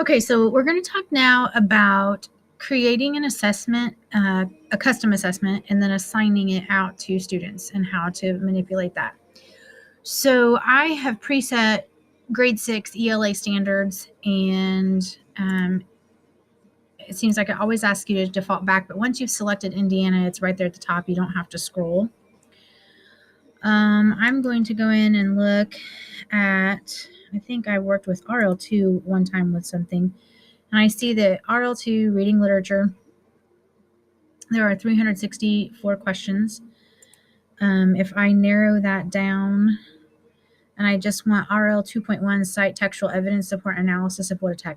Okay, so we're going to talk now about creating an assessment, a custom assessment, and then assigning it out to students and how to manipulate that. So I have preset grade 6 ELA standards, and it seems like it always asks you to default back, but once you've selected Indiana, it's right there at the top. You don't have to scroll. I'm going to go in and look at, I think I worked with RL2 one time with something, and I see that RL2 reading literature, there are 364 questions. If I narrow that down and I just want RL 2.1 cite textual evidence support analysis of what a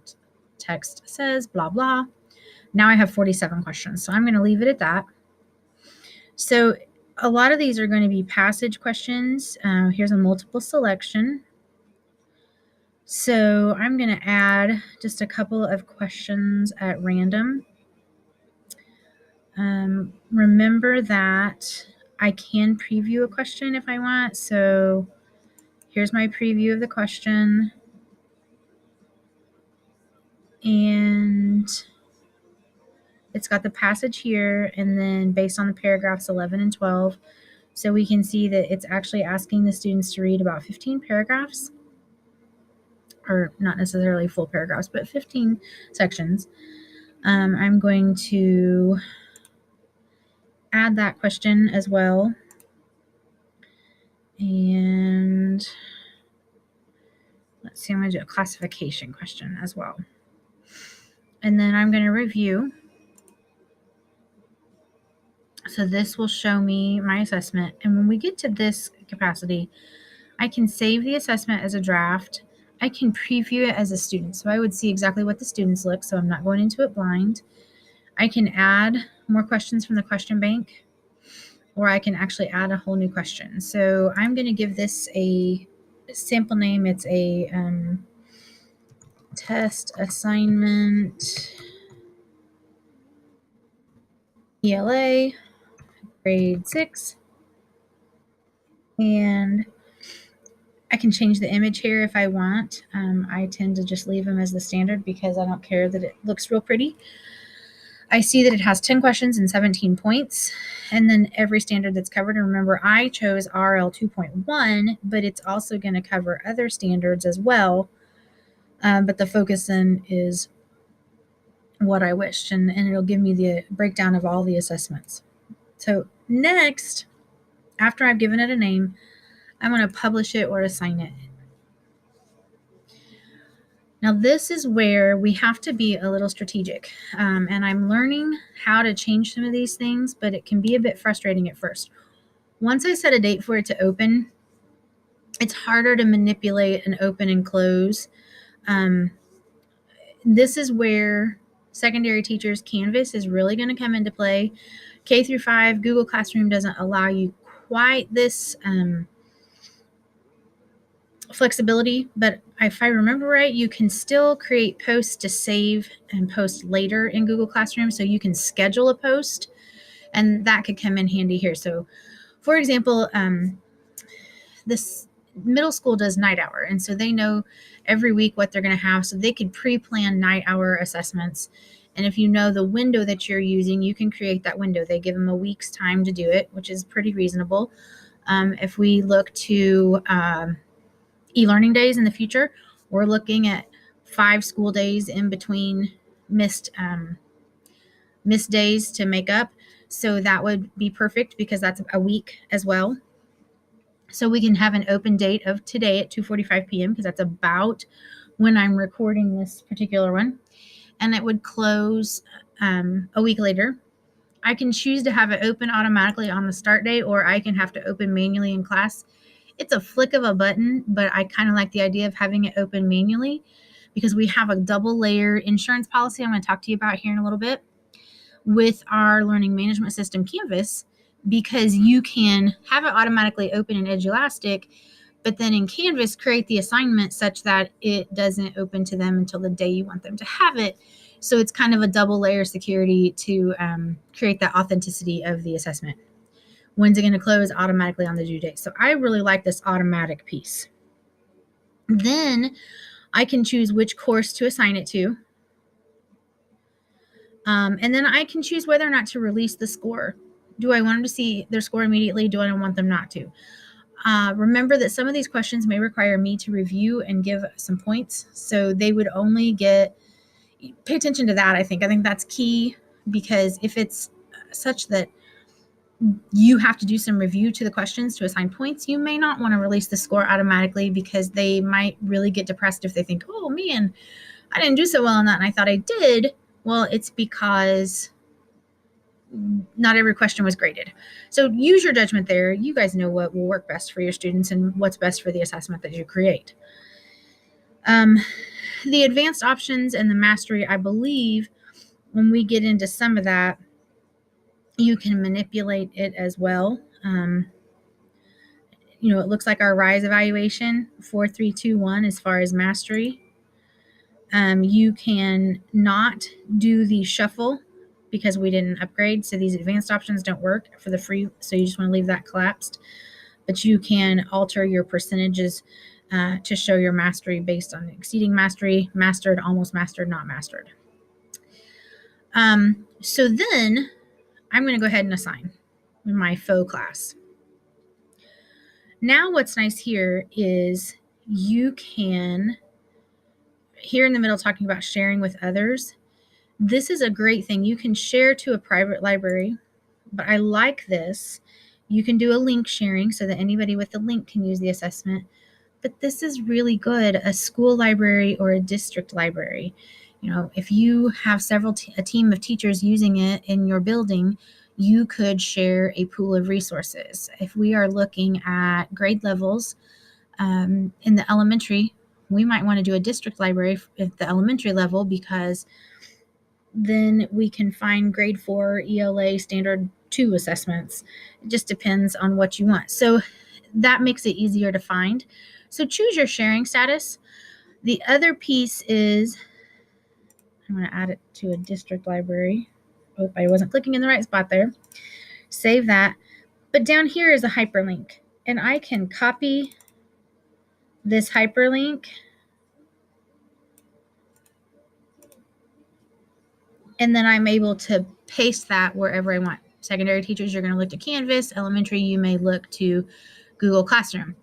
text says, blah, blah. Now I have 47 questions. So I'm going to leave it at that. So a lot of these are going to be passage questions. Here's a multiple selection. So I'm going to add just a couple of questions at random. Remember that I can preview a question if I want. So here's my preview of the question. And it's got the passage here, and then based on the paragraphs 11 and 12. So we can see that it's actually asking the students to read about 15 paragraphs, or not necessarily full paragraphs, but 15 sections. I'm going to add that question as well. And let's see, I'm going to do a classification question as well. And then I'm going to review. So this will show me my assessment. And when we get to this capacity, I can save the assessment as a draft. I can preview it as a student. So I would see exactly what the students look. So I'm not going into it blind. I can add more questions from the question bank, or I can actually add a whole new question. So I'm going to give this a sample name. It's a test assignment ELA grade 6. And I can change the image here if I want. I tend to just leave them as the standard because I don't care that it looks real pretty. I see that it has 10 questions and 17 points, and then every standard that's covered. And remember, I chose RL 2.1, but it's also going to cover other standards as well. But the focus then is what I wished, and it'll give me the breakdown of all the assessments. So next, after I've given it a name, I'm going to publish it or assign it. Now, this is where we have to be a little strategic, and I'm learning how to change some of these things, but it can be a bit frustrating at first. Once I set a date for it to open, it's harder to manipulate and open and close. This is where secondary teachers' Canvas is really going to come into play. K through 5, Google Classroom doesn't allow you quite this flexibility, but if I remember right, you can still create posts to save and post later in Google Classroom. So you can schedule a post, and that could come in handy here. So for example, this middle school does night hour, and so they know every week what they're going to have, so they could pre-plan night hour assessments. And if you know the window that you're using, you can create that window. They give them a week's time to do it, which is pretty reasonable. If we look to e-learning days in the future, we're looking at 5 school days in between missed days to make up. So that would be perfect because that's a week as well. So we can have an open date of today at 2:45 p.m. because that's about when I'm recording this particular one. And it would close a week later. I can choose to have it open automatically on the start date, or I can have to open manually in class. It's a flick of a button, but I kind of like the idea of having it open manually because we have a double layer insurance policy I'm going to talk to you about here in a little bit with our learning management system, Canvas, because you can have it automatically open in Edulastic, but then in Canvas, create the assignment such that it doesn't open to them until the day you want them to have it. So it's kind of a double layer security to create that authenticity of the assessment. When's it going to close? Automatically on the due date. So I really like this automatic piece. Then I can choose which course to assign it to. And then I can choose whether or not to release the score. Do I want them to see their score immediately? Do I want them not to? Remember that some of these questions may require me to review and give some points. So they would only get, pay attention to that, I think. I think that's key, because if it's such that you have to do some review to the questions to assign points, you may not want to release the score automatically, because they might really get depressed if they think, oh man, I didn't do so well on that and I thought I did. Well, it's because not every question was graded. So use your judgment there. You guys know what will work best for your students and what's best for the assessment that you create. The advanced options and the mastery, I believe when we get into some of that, you can manipulate it as well. It looks like our RISE evaluation, 4, 3, 2, 1, as far as mastery. You can not do the shuffle because we didn't upgrade. So these advanced options don't work for the free. So you just want to leave that collapsed. But you can alter your percentages to show your mastery based on exceeding mastery, mastered, almost mastered, not mastered. So then I'm going to go ahead and assign my faux class. Now what's nice here is you can, here in the middle talking about sharing with others, this is a great thing. You can share to a private library, but I like this. You can do a link sharing so that anybody with the link can use the assessment. But this is really good, a school library or a district library. If you have a team of teachers using it in your building, you could share a pool of resources. If we are looking at grade levels in the elementary, we might want to do a district library at the elementary level, because then we can find grade 4 ELA standard 2 assessments. It just depends on what you want. So that makes it easier to find. So choose your sharing status. The other piece is, I'm going to add it to a district library. Oh, I wasn't clicking in the right spot there. Save that. But down here is a hyperlink, and I can copy this hyperlink and then I'm able to paste that wherever I want. Secondary teachers, you're going to look to Canvas. Elementary, you may look to Google Classroom.